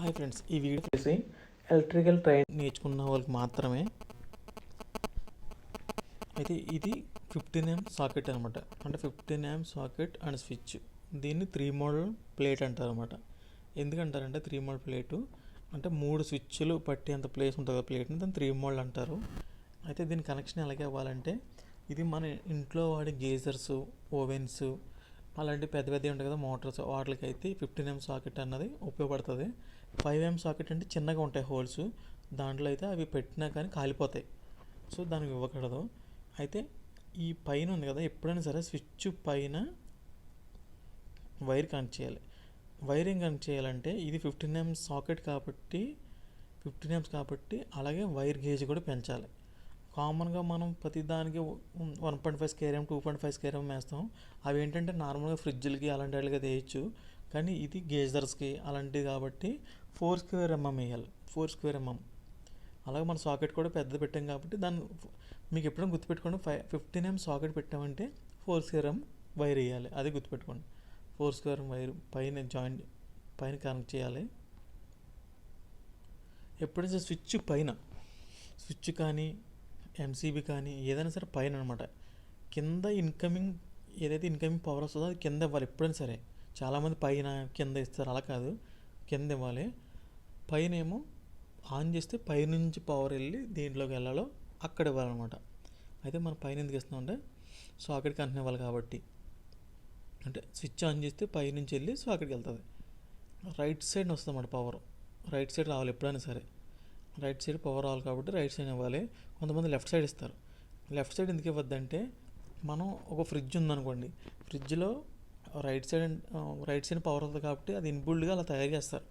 Hi friends, ఈ video చేసి electrical train నేర్చుకున్న వాళ్ళకి మాత్రమే. అయితే ఇది 15 amp సాకెట్ అనమాట. అంటే 15 amp సాకెట్ అండ్ స్విచ్. దీన్ని 3 మోడల్ ప్లేట్ అంటారు అనమాట. ఎందుకంటారంటే 3 మోడల్ ప్లేటు అంటే 3 స్విచ్లు పట్టేంత ప్లేస్ ఉంటుంది కదా ప్లేట్ని, దాన్ని 3 మోడల్ అంటారు. అయితే దీని కనెక్షన్ ఎలాగే అవ్వాలంటే, ఇది మన ఇంట్లో వాడే గేజర్స్, ఓవెన్స్ అలాంటి పెద్ద పెద్దవి ఉంటాయి కదా మోటార్స్, వాటికి అయితే 15 amp సాకెట్ అన్నది ఉపయోగపడుతుంది. 5 amp సాకెట్ అంటే చిన్నగా ఉంటాయి హోల్స్, దాంట్లో అయితే అవి పెట్టినా కానీ కాలిపోతాయి. సో దానికి ఇవ్వకూడదు. అయితే ఈ పైన ఉంది కదా, ఎప్పుడైనా సరే స్విచ్ పైన వైర్ కనెక్ట్ చేయాలి. వైరింగ్ కనెక్ట్ చేయాలంటే ఇది 15 amp సాకెట్ కాబట్టి 15 amps కాబట్టి అలాగే వైర్ గేజ్ కూడా పెంచాలి. కామన్గా మనం ప్రతి దానికి 1.5 స్క్వేర్ ఎం 2.5 స్క్వేర్ ఎం వేస్తాం. అవి ఏంటంటే నార్మల్గా ఫ్రిడ్జ్లకి అలాంటి వాటికి వేయచ్చు. కానీ ఇది గేజర్స్కి అలాంటివి కాబట్టి 4 స్క్వేర్ ఎంఎం వేయాలి. 4 స్క్వేర్ ఎంఎం. అలాగే మన సాకెట్ కూడా పెద్దది పెట్టాం కాబట్టి దాన్ని మీకు ఎప్పుడైనా గుర్తుపెట్టుకోండి. 15 amp సాకెట్ పెట్టామంటే 4 స్క్వేర్ ఎం వైర్ వేయాలి. అది గుర్తుపెట్టుకోండి. 4 స్క్వేర్ ఎం వైర్ పైన జాయింట్ పైన కనెక్ట్ చేయాలి. ఎప్పుడైతే స్విచ్ కానీ ఎంసీబీ కానీ ఏదైనా సరే పైన అనమాట, కింద ఏదైతే ఇన్కమింగ్ పవర్ వస్తుందో అది కింద ఇవ్వాలి ఎప్పుడైనా సరే. చాలామంది పైన కింద ఇస్తారు, అలా కాదు, కింద ఇవ్వాలి. పైన ఏమో ఆన్ చేస్తే పైనుంచి పవర్ వెళ్ళి దేంట్లోకి వెళ్ళాలో అక్కడ ఇవ్వాలన్నమాట. అయితే మనం పైన ఎందుకు ఇస్తామంటే సాకెట్ కనెక్షన్ ఇవ్వాలి కాబట్టి. అంటే స్విచ్ ఆన్ చేస్తే పైనుంచి వెళ్ళి సాకెట్కి వెళ్తుంది. రైట్ సైడ్ వస్తుంది అన్నమాట పవర్. రైట్ సైడ్ రావాలి ఎప్పుడైనా సరే. రైట్ సైడ్ పవర్ రావాలి కాబట్టి రైట్ సైడ్ ఇవ్వాలి. కొంతమంది లెఫ్ట్ సైడ్ ఇస్తారు. లెఫ్ట్ సైడ్ ఎందుకు ఇవ్వద్దంటే, మనం ఒక ఫ్రిడ్జ్ ఉందనుకోండి, ఫ్రిడ్జ్లో రైట్ సైడ్ పవర్ ఉంది కాబట్టి అది ఇన్బుల్డ్గా అలా తయారు చేస్తారు,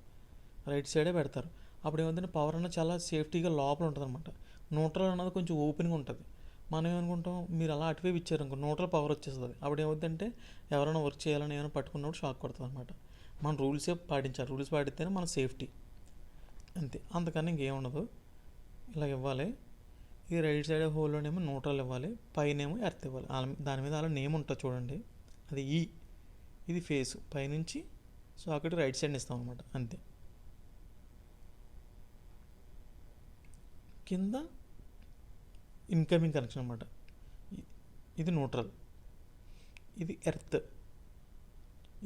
రైట్ సైడే పెడతారు. అప్పుడు ఏమంటే పవర్ అన్నది చాలా సేఫ్టీగా లోపల ఉంటుంది అనమాట. న్యూట్రల్ అన్నది కొంచెం ఓపెన్గా ఉంటుంది. మనం ఏమనుకుంటాం, మీరు అలా అటువైపు ఇచ్చారనుకో న్యూట్రల్ పవర్ వచ్చేస్తుంది. అప్పుడు ఏమవుతుందంటే ఎవరైనా వర్క్ చేయాలని ఏమైనా పట్టుకున్నప్పుడు షాక్ కొడుతుంది అనమాట. మనం రూల్సే పాటించాలి. రూల్స్ పాటిస్తేనే మన సేఫ్టీ, అంతే, అంతకన్నా ఇంకేం ఉండదు. ఇలా ఇవ్వాలి. ఇది రైట్ సైడ్ హోల్లోనేమో న్యూట్రల్ ఇవ్వాలి, పైన ఏమో ఎర్త్ ఇవ్వాలి. దాని మీద అలా నేమ్ ఉంటుంది చూడండి, అది ఇది ఫేస్. పైనుంచి సాకెట్ రైట్ సైడ్ ఇస్తాం అనమాట, అంతే. కింద ఇన్కమింగ్ కనెక్షన్ అనమాట. ఇది న్యూట్రల్, ఇది ఎర్త్,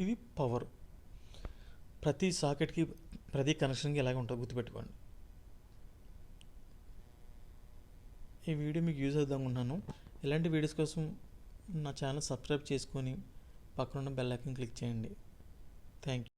ఇది పవర్. ప్రతి సాకెట్కి ప్రతి కనెక్షన్కి ఇలాగే ఉంటుంది, గుర్తుపెట్టుకోండి. ఈ వీడియో మీకు యూజ్ అవుదాం అనుకుంటున్నాను. ఇలాంటి వీడియోస్ కోసం నా ఛానల్ సబ్స్క్రైబ్ చేసుకొని పక్కన ఉన్న బెల్ ఐకాన్ క్లిక్ చేయండి. Thank you.